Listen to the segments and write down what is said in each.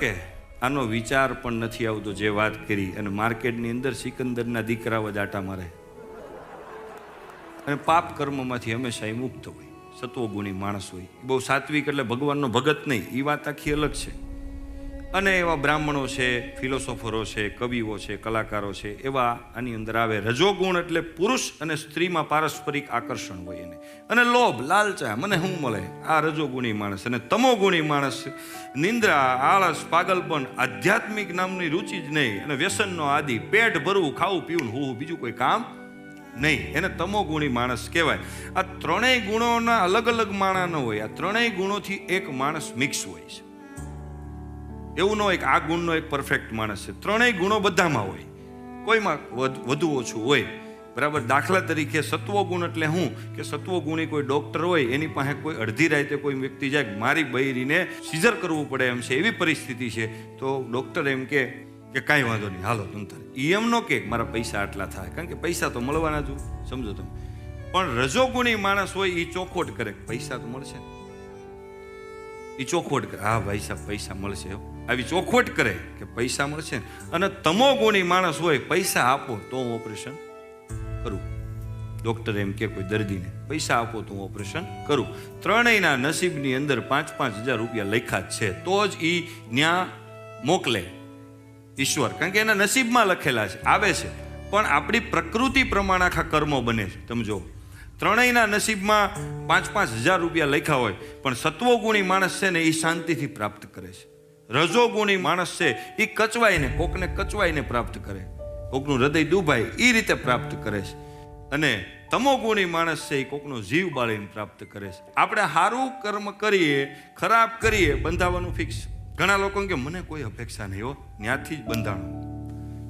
કે આનો વિચાર પણ નથી આવતો જે વાત કરી, અને માર્કેટની અંદર સિકંદરના દીકરાઓ જ આટા મારે અને પાપ કર્મમાંથી હંમેશા એ મુક્ત હોય, સત્વગુણી માણસ હોય, બહુ સાત્વિક એટલે ભગવાનનો ભગત નહીં, એ વાત આખી અલગ છે. અને એવા બ્રાહ્મણો છે, ફિલોસોફરો છે, કવિઓ છે, કલાકારો છે, એવા આની અંદર આવે. રજોગુણ એટલે પુરુષ અને સ્ત્રીમાં પારસ્પરિક આકર્ષણ હોય એને, અને લોભ, લાલચા, મને શું મળે, આ રજોગુણી માણસ. અને તમોગુણી માણસ નિંદ્રા, આળસ, પાગલપન, આધ્યાત્મિક નામની રુચિ જ નહીં, અને વ્યસનનો આદિ, પેટ ભરવું, ખાવું પીવું, હું બીજું કોઈ કામ નહીં, એને તમોગુણી માણસ કહેવાય. આ ત્રણેય ગુણોના અલગ અલગ માણા ન હોય, આ ત્રણેય ગુણોથી એક માણસ મિક્સ હોય છે. એવું ન હોય કે આ ગુણનો એક પરફેક્ટ માણસ છે, ત્રણેય ગુણો બધામાં હોય, કોઈમાં વધુ ઓછું હોય, બરાબર. દાખલા તરીકે સત્વગુણ એટલે શું કે સત્વગુણી કોઈ ડૉક્ટર હોય, એની પાસે કોઈ અડધી રાતે કોઈ વ્યક્તિ જાય, મારી બૈરીને સિઝર કરવું પડે એમ છે, એવી પરિસ્થિતિ છે, તો ડૉક્ટર એમ કે કાંઈ વાંધો નહીં, હાલો તમ તારે. એમ ન કે મારા પૈસા આટલા થાય, કારણ કે પૈસા તો મળવાના જ, સમજો તમે. પણ રજોગુણી માણસ હોય એ ચોખવટ કરે, પૈસા તો મળશે, એ ચોખવટ કરે, હા ભાઈ સાહેબ પૈસા મળશે, આવી ચોખવટ કરે કે પૈસા મળશે. અને તમોગુણી માણસ હોય, પૈસા આપો તો હું ઓપરેશન કરું, ડૉક્ટર એમ કે કોઈ દર્દીને પૈસા આપો તો હું ઓપરેશન કરું. ત્રણેયના નસીબની અંદર 5,000 રૂપિયા લખ્યા જ છે, તો જ એ ન્યા મોકલે ઈશ્વર, કારણ કે એના નસીબમાં લખેલા છે, આવે છે. પણ આપણી પ્રકૃતિ પ્રમાણે આખા કર્મો બને છે. તમે જો, ત્રણેયના નસીબમાં 5,000 રૂપિયા લખ્યા હોય, પણ સત્વગુણી માણસ છે ને એ શાંતિથી પ્રાપ્ત કરે છે. રજોગુણી માણસ છે એ કચવાઈને, કોકને કચવાઈને પ્રાપ્ત કરે, કોકનું હૃદય દુભાય એ રીતે પ્રાપ્ત કરે છે. અને તમોગુણી માણસ છે એ કોકનો જીવ બાળીને પ્રાપ્ત કરે છે. આપણે સારું કર્મ કરીએ, ખરાબ કરીએ, બંધાવાનું ફિક્સ. ઘણા લોકો કે મને કોઈ અપેક્ષા નહીં, હો ત્યાંથી જ બંધાણું,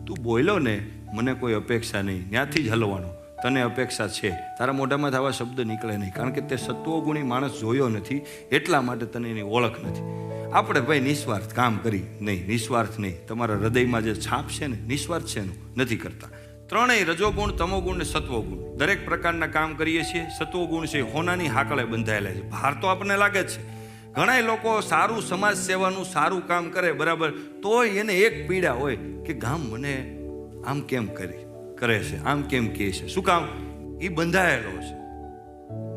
તું બોલ્યો ને મને કોઈ અપેક્ષા નહીં, ત્યાંથી જ હલવાનું, તને અપેક્ષા છે, તારા મોઢામાં આવા શબ્દ નીકળે નહીં, કારણ કે તે સત્વગુણી માણસ જોયો નથી, એટલા માટે તને એની ઓળખ નથી. આપણે ભાઈ નિસ્વાર્થ કામ કરી નહીં, નિસ્વાર્થ નહીં, તમારા હૃદયમાં જે છાપ છે ને નિસ્વાર્થ છે એનું નથી કરતા. ત્રણેય રજોગુણ, તમોગુણ ને સત્વગુણ દરેક પ્રકારના કામ કરીએ છીએ. સત્વગુણ છે હોનાની હાકળે બંધાયેલા છે, ભાર તો આપણને લાગે જ છે. ઘણા લોકો સારું સમાજ સેવાનું સારું કામ કરે, બરાબર, તોય એને એક પીડા હોય કે ગામ મને આમ કેમ કરે છે, આમ કેમ કહે છે, શું કામ? એ બંધાયેલો છે,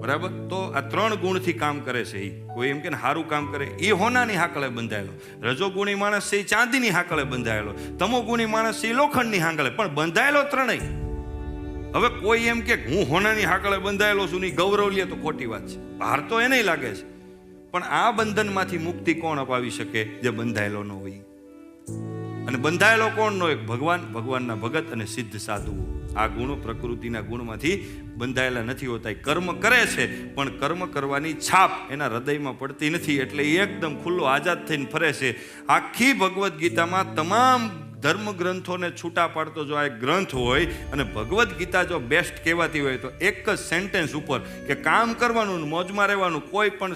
બરાબર. તો આ ત્રણ ગુણથી કામ કરે છે. એ કોઈ એમ કે સારું કામ કરે, એ હોનાની હાકળે બંધાયેલો. રજોગુણી માણસ છે એ ચાંદીની હાકળે બંધાયેલો, તમોગુણી માણસ છે એ લોખંડની હાકળે, પણ બંધાયેલો ત્રણેય. હવે કોઈ એમ કે હું હોનાની હાકળે બંધાયેલો છું ને ગૌરવ લે તો ખોટી વાત છે, ભાર તો એને લાગે છે. પણ આ બંધનમાંથી મુક્તિ કોણ અપાવી શકે? જે બંધાયેલો ન હોય. અને બંધાયેલો કોણ નો? એક ભગવાન, ભગવાનના ભગત અને સિદ્ધ સાધુઓ. આ ગુણો પ્રકૃતિના ગુણમાંથી બંધાયેલા નથી હોતા. કર્મ કરે છે પણ કર્મ કરવાની છાપ એના હૃદયમાં પડતી નથી, એટલે એકદમ ખુલ્લો આઝાદ થઈને ફરે છે. આખી ભગવદ્ ગીતામાં તમામ ધર્મ ગ્રંથોને છૂટા પાડતો જો આ એક ગ્રંથ હોય, અને ભગવદ્ ગીતા જો બેસ્ટ કહેવાતી હોય, તો એક જ સેન્ટેન્સ ઉપર કે કામ કરવાનું, મોજમાં રહેવાનું, કોઈ પણ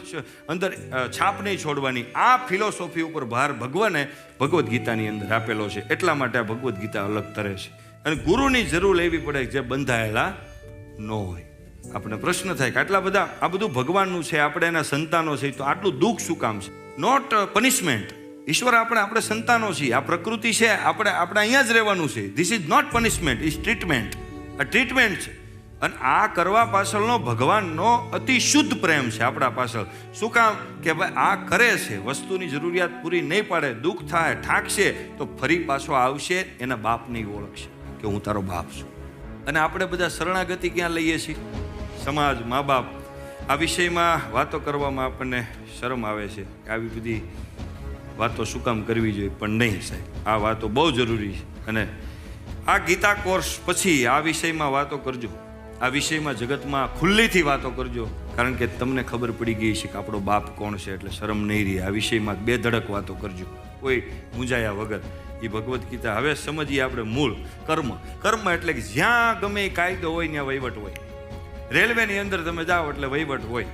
અંદર છાપ નહીં છોડવાની, આ ફિલોસોફી ઉપર ભાર ભગવાને ભગવદ્ ગીતાની અંદર આપેલો છે. એટલા માટે આ ભગવદ્ ગીતા અલગ તરે છે. અને ગુરુની જરૂર લેવી પડે જે બંધાયેલા ન હોય. આપણે પ્રશ્ન થાય કે આટલા બધા, આ બધું ભગવાનનું છે, આપણે એના સંતાનો છે, તો આટલું દુઃખ શું કામ છે? Not punishment. ઈશ્વર આપણે સંતાનો છીએ, આ પ્રકૃતિ છે, આપણે અહીંયા જ રહેવાનું છે. This is not punishment, is treatment. આ ટ્રીટમેન્ટ છે. અને આ કરવા પાછળનો ભગવાનનો અતિ શુદ્ધ પ્રેમ છે આપણા પાછળ. શું કામ? કે ભાઈ આ કરે છે, વસ્તુની જરૂરિયાત પૂરી નહીં પાડે, દુઃખ થાય, ઠાકશે, તો ફરી પાછો આવશે, એના બાપની ઓળખશે કે હું તારો બાપ છું. અને આપણે બધા શરણાગતિ ક્યાં લઈએ છીએ? સમાજ, મા બાપ. આ વિષયમાં વાતો કરવામાં આપણને શરમ આવે છે કે આવી બધી વાતો શું કામ કરવી જોઈએ, પણ નહીં સાહેબ, આ વાતો બહુ જરૂરી છે. અને આ ગીતા કોર્સ પછી આ વિષયમાં વાતો કરજો, આ વિષયમાં જગતમાં ખુલ્લીથી વાતો કરજો, કારણ કે તમને ખબર પડી ગઈ છે કે આપણો બાપ કોણ છે, એટલે શરમ નહીં રહી. આ વિષયમાં બે ધડક વાતો કરજો, કોઈ મૂંઝાયા વગર. એ ભગવદ્ ગીતા હવે સમજીએ આપણે. મૂળ કર્મ. કર્મ એટલે કે જ્યાં ગમે એ કાયદો હોય ત્યાં વહીવટ હોય. રેલવેની અંદર તમે જાઓ એટલે વહીવટ હોય,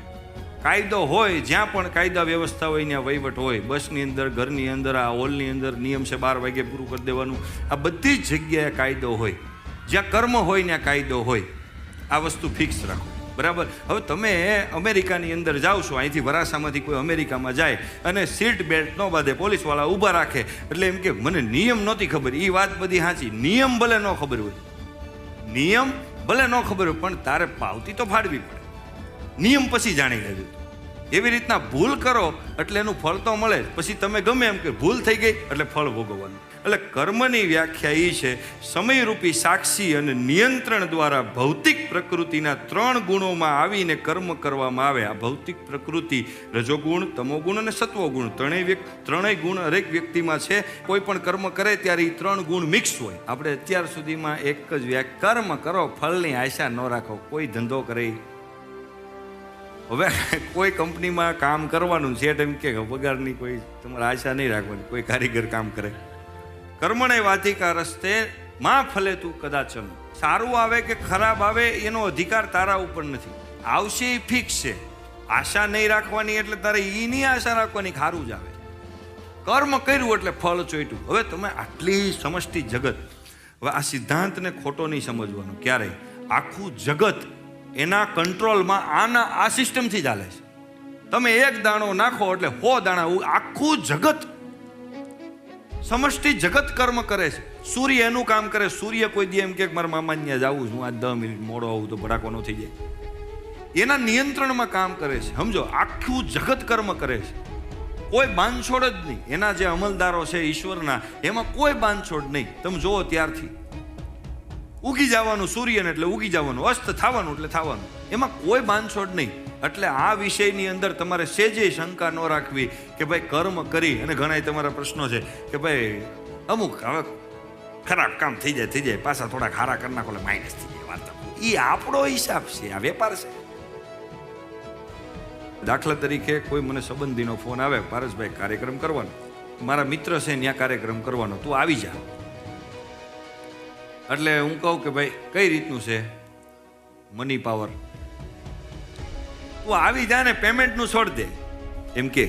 કાયદો હોય, જ્યાં પણ કાયદા વ્યવસ્થા હોય ત્યાં વહીવટ હોય. બસની અંદર, ઘરની અંદર, આ હોલની અંદર નિયમ છે 12 વાગે પૂરું કરી દેવાનું. આ બધી જ જગ્યાએ કાયદો હોય. જ્યાં કર્મ હોય ત્યાં કાયદો હોય. આ વસ્તુ ફિક્સ રાખો. બરાબર. હવે તમે અમેરિકાની અંદર જાઓ છો, અહીંથી વરાસામાંથી કોઈ અમેરિકામાં જાય અને સીટ બેલ્ટ ન બાંધે, પોલીસવાળા ઊભા રાખે, એટલે એમ કે મને નિયમ નહોતી ખબર. એ વાત બધી સાચી, નિયમ ભલે ન ખબર હોય, નિયમ ભલે ન ખબર હોય, પણ તારે પાવતી તો ફાડવી પડે. નિયમ પછી જાણી લેજો. એવી રીતના ભૂલ કરો એટલે એનું ફળ તો મળે. પછી તમે ગમે એમ કે ભૂલ થઈ ગઈ એટલે ફળ ભોગવવાનું. એટલે કર્મની વ્યાખ્યા એ છે સમયરૂપી સાક્ષી અને નિયંત્રણ દ્વારા ભૌતિક પ્રકૃતિના 3 ગુણોમાં આવીને કર્મ કરવામાં આવે. આ ભૌતિક પ્રકૃતિ રજોગુણ, તમોગુણ અને સત્વગુણ, ત્રણેય ગુણ હરેક વ્યક્તિમાં છે. કોઈ પણ કર્મ કરે ત્યારે એ 3 ગુણ મિક્સ હોય. આપણે અત્યાર સુધીમાં એક જ વ્યાખ્યા, કર્મ કરો, ફળની આશા ન રાખો. કોઈ ધંધો કરે, હવે કોઈ કંપનીમાં કામ કરવાનું છે એમ કે પગારની કોઈ તમારે આશા નહીં રાખવાની. કોઈ કારીગર કામ કરે, કર્મણે વાધિકા રસ્તે માં ફલે તું કદાચન. સારું આવે કે ખરાબ આવે એનો અધિકાર તારા ઉપર નથી. આવશે એ ફિક્સ છે. આશા નહીં રાખવાની એટલે તારે એની આશા રાખવાની, ખારું જ આવે. કર્મ કર્યું એટલે ફળ ચોટ્યું. હવે તમે આટલી સમષ્ટિ જગત, હવે આ સિદ્ધાંતને ખોટો નહીં સમજવાનો ક્યારેય. આખું જગત એના કંટ્રોલમાં આ સિસ્ટમથી ચાલે છે. તમે એક દાણો નાખો એટલે 100 દાણા. આખું જગત, સમષ્ટિ જગત કર્મ કરે છે. સૂર્ય એનું કામ કરે. સૂર્ય કોઈ દી એમ કે મારા મામા ત્યાં જાવું છું, આ 10 મિનિટ મોડો આવું તો ભડાકો ન થઈ જાય. એના નિયંત્રણમાં કામ કરે છે. સમજો, આખું જગત કર્મ કરે છે. કોઈ બાંધછોડ જ નહીં. એના જે અમલદારો છે ઈશ્વરના, એમાં કોઈ બાંધછોડ નહીં. તમે જુઓ ત્યારથી ઉગી જવાનું સૂર્યને એટલે ઉગી જવાનું, અસ્ત થવાનું એટલે થવાનું, એમાં કોઈ બાંધછોડ નહીં. એટલે આ વિષયની અંદર તમારે સેજે શંકા ન રાખવી કે ભાઈ કર્મ કરી. અને ઘણા તમારા પ્રશ્નો છે કે ભાઈ અમુક હવે ખરાબ કામ થઈ જાય, પાછા થોડા ખારા કરી નાખો એટલે માઇનસ થઈ જાય. વાર્તા એ આપણો હિસાબ છે, આ વેપાર છે. દાખલા તરીકે કોઈ મને સંબંધીનો ફોન આવે, પારસભાઈ કાર્યક્રમ કરવાનો, મારા મિત્ર છે ત્યાં કાર્યક્રમ કરવાનો, તું આવી જા. એટલે હું કહું કે ભાઈ કઈ રીતનું છે, મની પાવર, તું આવી જા ને પેમેન્ટનું છોડ દે એમ કે.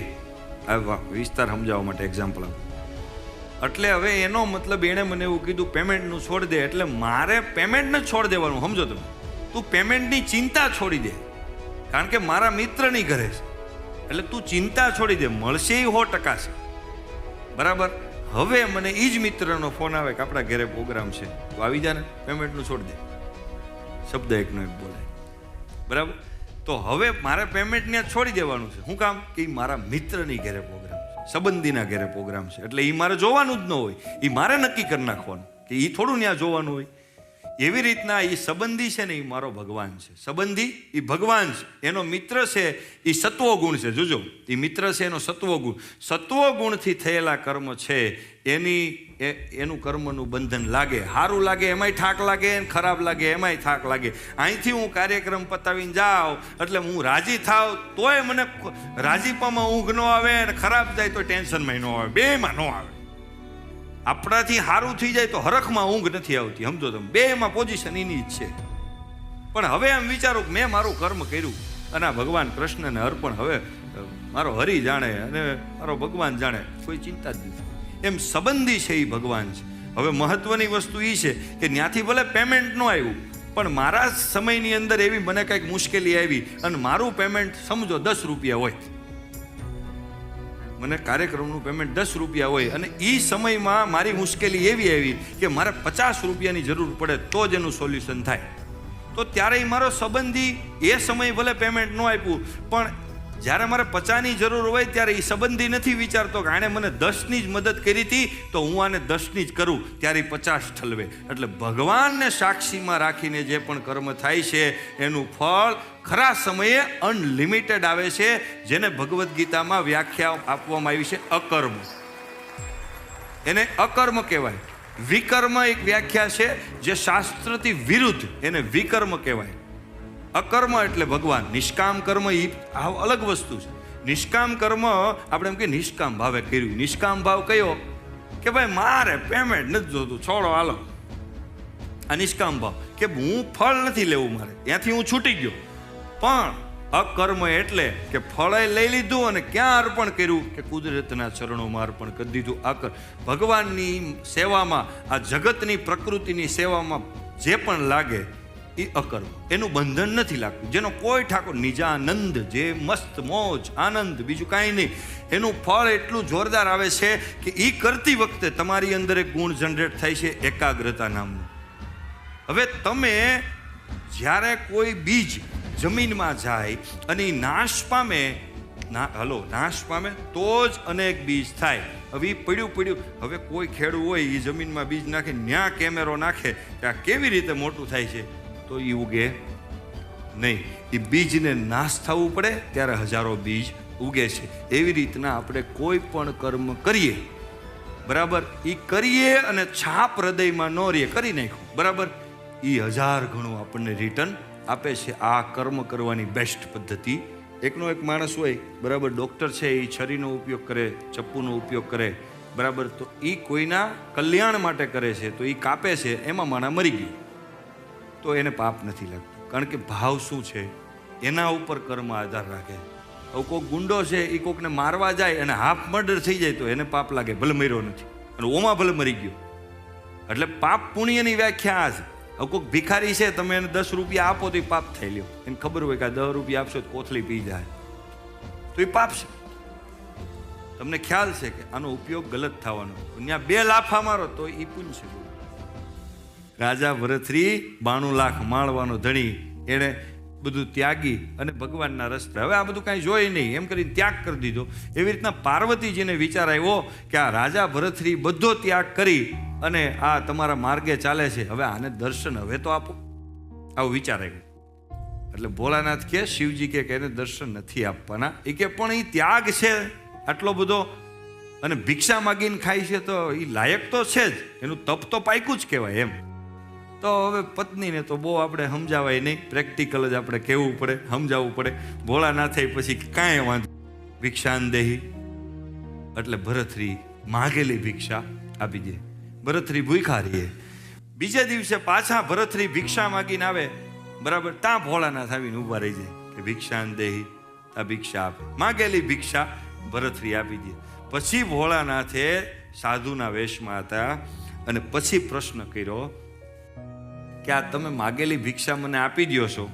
વિસ્તાર સમજાવવા માટે એક્ઝામ્પલ આપું. એટલે હવે એનો મતલબ એણે મને એવું કીધું પેમેન્ટનું છોડ દે, એટલે મારે પેમેન્ટને છોડ દેવાનું. સમજો તમે, તું પેમેન્ટની ચિંતા છોડી દે, કારણ કે મારા મિત્રની ઘરે છે. એટલે તું ચિંતા છોડી દે, મળશે એ 100% છે. બરાબર. હવે મને એ જ મિત્રનો ફોન આવે કે આપણા ઘરે પ્રોગ્રામ છે, તો આવી જા ને, પેમેન્ટનું છોડ દે. શબ્દ એકનો એક બોલે. બરાબર. તો હવે મારે પેમેન્ટ ત્યાં છોડી દેવાનું છે. શું કામ? કે એ મારા મિત્રની ઘરે પ્રોગ્રામ છે, સંબંધીના ઘરે પ્રોગ્રામ છે. એટલે એ મારે જોવાનું જ ન હોય, એ મારે નક્કી કરી નાખવાનું કે એ થોડું ત્યાં જોવાનું હોય. એવી રીતના એ સંબંધી છે ને એ મારો ભગવાન છે. સંબંધી એ ભગવાન છે, એનો મિત્ર છે એ સત્વગુણ છે. જોજો, એ મિત્ર છે એનો સત્વગુણ. સત્વગુણથી થયેલા કર્મ છે એનું કર્મનું બંધન લાગે. સારું લાગે એમાંય થાક લાગે, ખરાબ લાગે એમાંય થાક લાગે. અહીંથી હું કાર્યક્રમ પતાવીને જાઉં એટલે હું રાજી થાવ તોય મને રાજીપામાં ઊંઘ ન આવે, અને ખરાબ જાય તો ટેન્શનમાં ન આવે, બેમાં ન આવે. આપણાથી સારું થઈ જાય તો હરખમાં ઊંઘ નથી આવતી. સમજો તમે, બેમાં પોઝિશન એની જ છે. પણ હવે એમ વિચારો કે મેં મારું કર્મ કર્યું અને આ ભગવાન કૃષ્ણને અર્પણ, હવે મારો હરિ જાણે અને મારો ભગવાન જાણે, કોઈ ચિંતા જ નથી. એમ સંબંધી છે એ ભગવાન છે. હવે મહત્વની વસ્તુ એ છે કે ત્યાંથી ભલે પેમેન્ટ ન આવ્યું, પણ મારા સમયની અંદર એવી મને કંઈક મુશ્કેલી આવી અને મારું પેમેન્ટ સમજો 10 રૂપિયા હોય, મને કાર્યક્રમનું પેમેન્ટ 10 રૂપિયા હોય, અને એ સમયમાં મારી મુશ્કેલી એવી આવી કે મારે 50 રૂપિયાની જરૂર પડે તો જ એનું સોલ્યુશન થાય. તો ત્યારે મારો સંબંધી એ સમય ભલે પેમેન્ટ ન આપ્યું, પણ જ્યારે મારે 50ની જરૂર હોય ત્યારે એ સંબંધી નથી વિચારતો કે આણે મને 10ની જ મદદ કરી હતી તો હું આને 10ની જ કરું, ત્યારે 50 ઠલવે. એટલે ભગવાનને સાક્ષીમાં રાખીને જે પણ કર્મ થાય છે એનું ફળ ખરા સમયે અનલિમિટેડ આવે છે, જેને ભગવદ્ ગીતામાં વ્યાખ્યા આપવામાં આવી છે અકર્મ. એને અકર્મ કહેવાય. વિકર્મ એક વ્યાખ્યા છે જે શાસ્ત્રથી વિરુદ્ધ, એને વિકર્મ કહેવાય. અકર્મ એટલે ભગવાન. નિષ્કામ કર્મ એ અલગ વસ્તુ છે. નિષ્કામ કર્મ આપણે એમ કે નિષ્કામ ભાવે કર્યું. નિષ્કામ ભાવ કયો કે ભાઈ મારે પેમેન્ટ નથી જોતું, છોડો હાલો. આ નિષ્કામ ભાવ કે હું ફળ નથી લેવું, મારે ત્યાંથી હું છૂટી ગયો. પણ અકર્મ એટલે કે ફળે લઈ લીધું અને ક્યાં અર્પણ કર્યું કે કુદરતના ચરણોમાં અર્પણ કરી દીધું. ભગવાનની સેવામાં, આ જગતની પ્રકૃતિની સેવામાં જે પણ લાગે એ અકર્મ, એનું બંધન નથી લાગતું, જેનો કોઈ ઠાકોર નિજાનંદ, જે મસ્ત મોજ આનંદ, બીજું કાંઈ નહીં. એનું ફળ એટલું જોરદાર આવે છે કે એ કરતી વખતે તમારી અંદર એક ગુણ જનરેટ થાય છે, એકાગ્રતા નામનું. હવે તમે જ્યારે કોઈ બીજ જમીનમાં જાય અને એ નાશ પામે, નાશ પામે તો જ અનેક બીજ થાય. હવે એ પડ્યું, હવે કોઈ ખેડૂત હોય એ જમીનમાં બીજ નાખે, ન્યા કેમેરો નાખે કે આ કેવી રીતે મોટું થાય છે, તો એ ઉગે નહીં. એ બીજને નાશ થવું પડે ત્યારે હજારો બીજ ઉગે છે. એવી રીતના આપણે કોઈ પણ કર્મ કરીએ, બરાબર, એ કરીએ અને છાપ હૃદયમાં ન રહીએ, કરી નાખ્યું, બરાબર, એ 1000 ગણું આપણને રિટર્ન આપે છે. આ કર્મ કરવાની બેસ્ટ પદ્ધતિ. એકનો એક માણસ હોય, બરાબર, ડૉક્ટર છે, એ છરીનો ઉપયોગ કરે, ચપ્પુનો ઉપયોગ કરે, બરાબર, તો એ કોઈના કલ્યાણ માટે કરે છે, તો એ કાપે છે, એમાં માણા મરી ગયું તો એને પાપ નથી લાગતું, કારણ કે ભાવ શું છે એના ઉપર કર્મ આધાર રાખે. હવે કોઈક ગુંડો છે, એ કોઈકને મારવા જાય અને હાફ મર્ડર થઈ જાય તો એને પાપ લાગે, ભલે મર્યો નથી, અને ઓમાં ભલે મરી ગયો. એટલે પાપ પુણ્યની વ્યાખ્યા આ છે. હવે કોઈક ભિખારી છે, તમે એને 10 રૂપિયા આપો તો એ પાપ થઈ લ્યો, એને ખબર હોય કે આ 10 રૂપિયા આપશો તો કોથળી પી જાય, તો એ પાપ છે. તમને ખ્યાલ છે કે આનો ઉપયોગ ગલત થવાનો, ત્યાં 2 લાફા મારો તો એ પુણ્ય છે. રાજા ભરથરી 92 લાખ માળવાનો ધણી, એણે બધું ત્યાગી અને ભગવાનના રસ્તે, હવે આ બધું કાંઈ જોઈ નહીં એમ કરીને ત્યાગ કરી દીધો. એવી રીતના પાર્વતીજીને વિચાર આવ્યો કે આ રાજા ભરથરી બધો ત્યાગ કરી અને આ તમારા માર્ગે ચાલે છે, હવે આને દર્શન હવે તો આપો, આવો વિચાર આવ્યો. એટલે ભોળાનાથ કે, શિવજી કે એને દર્શન નથી આપવાના. એ કે પણ એ ત્યાગ છે આટલો બધો અને ભિક્ષા માગીને ખાય છે તો એ લાયક તો છે જ, એનું તપ તો પાક્યું જ કહેવાય એમ. તો હવે પત્નીને તો બહુ આપણે સમજાવાય નહીં, પ્રેક્ટિકલ જ આપણે કહેવું પડે, સમજાવવું પડે. ભોળાનાથે પછી કાંઈ વાંધો, ભિક્ષાન દેહી, એટલે ભરથરી માગેલી ભિક્ષા આપી દે. ભરથરી ભૂખ્યા રહીએ. બીજે દિવસે પાછા ભરથરી ભિક્ષા માગીને આવે, બરાબર, ત્યાં ભોળાનાથ આવીને ઊભા રહી જાય કે ભિક્ષાન દેહી, આ ભિક્ષા આપે. માગેલી ભિક્ષા ભરથરી આપી દે. પછી ભોળાનાથે સાધુના વેશમાં હતા અને પછી પ્રશ્ન કર્યો કે આ તમે માગેલી ભિક્ષા મને આપી દો છો,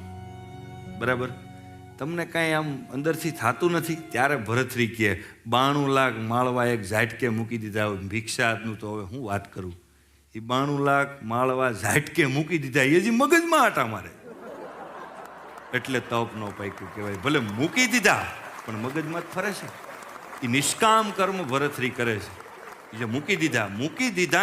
બરાબર, તમને કાંઈ આમ અંદરથી થતું નથી? ત્યારે ભરથરી કહે 92 લાખ માળવા એક ઝાટકે મૂકી દીધા, ભિક્ષાનું તો હવે હું વાત કરું. એ 92 લાખ માળવા ઝાટકે મૂકી દીધા, એ હજી મગજમાં હતા મારે, એટલે તપ નો પાક્યું કહેવાય. ભલે મૂકી દીધા પણ મગજમાં જ ફરે છે. એ નિષ્કામ કર્મ ભરથરી કરે છે, જે મૂકી દીધા